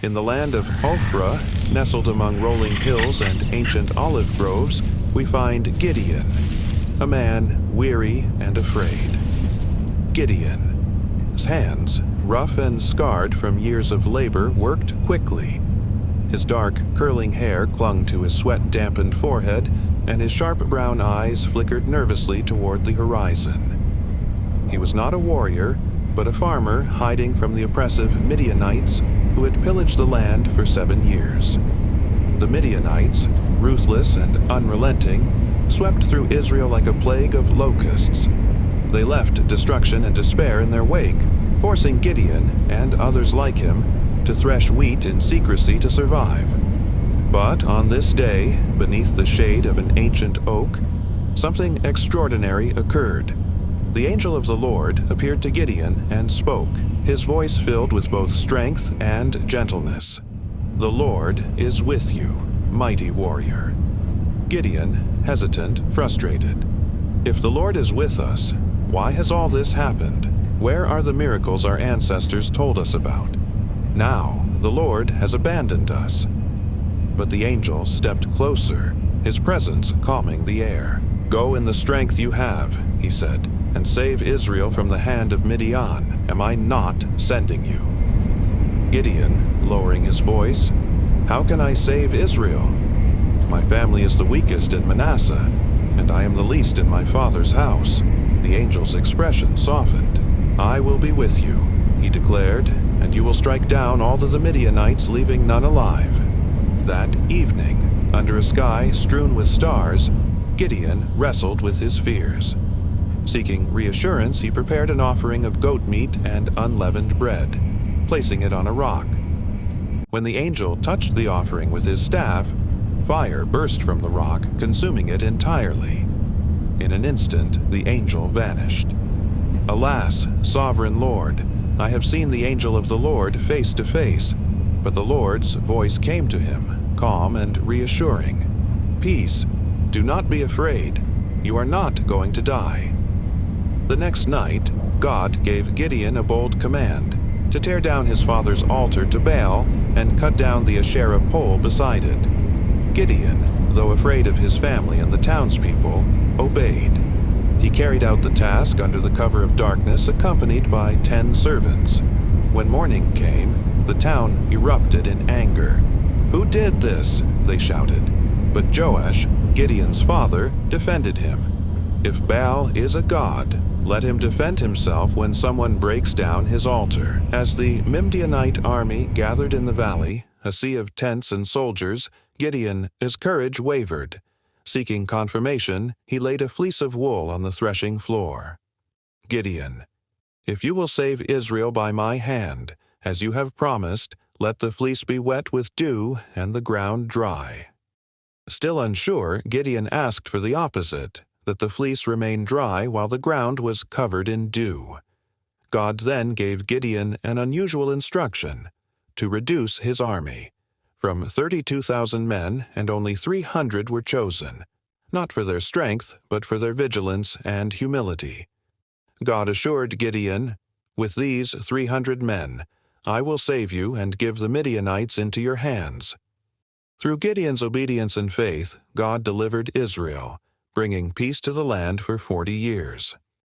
In the land of Ophrah, nestled among rolling hills and ancient olive groves, we find Gideon, a man weary and afraid. Gideon. His hands, rough and scarred from years of labor, worked quickly. His dark, curling hair clung to his sweat-dampened forehead, and his sharp brown eyes flickered nervously toward the horizon. He was not a warrior, but a farmer hiding from the oppressive Midianites who had pillaged the land for 7 years. The Midianites, ruthless and unrelenting, swept through Israel like a plague of locusts. They left destruction and despair in their wake, forcing Gideon and others like him to thresh wheat in secrecy to survive. But on this day, beneath the shade of an ancient oak, something extraordinary occurred. The angel of the Lord appeared to Gideon and spoke, his voice filled with both strength and gentleness. "The Lord is with you, mighty warrior." Gideon, hesitant, frustrated. If the Lord is with us, why has all this happened? Where are the miracles our ancestors told us about? Now, the Lord has abandoned us. But the angel stepped closer, his presence calming the air. "Go in the strength you have," he said, "and save Israel from the hand of Midian. Am I not sending you?" Gideon, lowering his voice, "How can I save Israel? My family is the weakest in Manasseh, and I am the least in my father's house." The angel's expression softened. "I will be with you," he declared, "and you will strike down all of the Midianites, leaving none alive." That evening, under a sky strewn with stars, Gideon wrestled with his fears. Seeking reassurance, he prepared an offering of goat meat and unleavened bread, placing it on a rock. When the angel touched the offering with his staff, fire burst from the rock, consuming it entirely. In an instant, the angel vanished. "Alas, sovereign Lord, I have seen the angel of the Lord face to face." But the Lord's voice came to him, calm and reassuring. "Peace, do not be afraid. You are not going to die." The next night, God gave Gideon a bold command to tear down his father's altar to Baal and cut down the Asherah pole beside it. Gideon, though afraid of his family and the townspeople, obeyed. He carried out the task under the cover of darkness, accompanied by 10 servants. When morning came, the town erupted in anger. "Who did this?" they shouted. But Joash, Gideon's father, defended him. "If Baal is a god, let him defend himself when someone breaks down his altar." As the Midianite army gathered in the valley, a sea of tents and soldiers, Gideon's courage wavered. Seeking confirmation, he laid a fleece of wool on the threshing floor. "Gideon, if you will save Israel by my hand, as you have promised, let the fleece be wet with dew and the ground dry." Still unsure, Gideon asked for the opposite, that the fleece remain dry while the ground was covered in dew. God then gave Gideon an unusual instruction: to reduce his army. From 32,000 men, and only 300 were chosen, not for their strength, but for their vigilance and humility. God assured Gideon, "With these 300 men, I will save you and give the Midianites into your hands." Through Gideon's obedience and faith, God delivered Israel, bringing peace to the land for 40 years.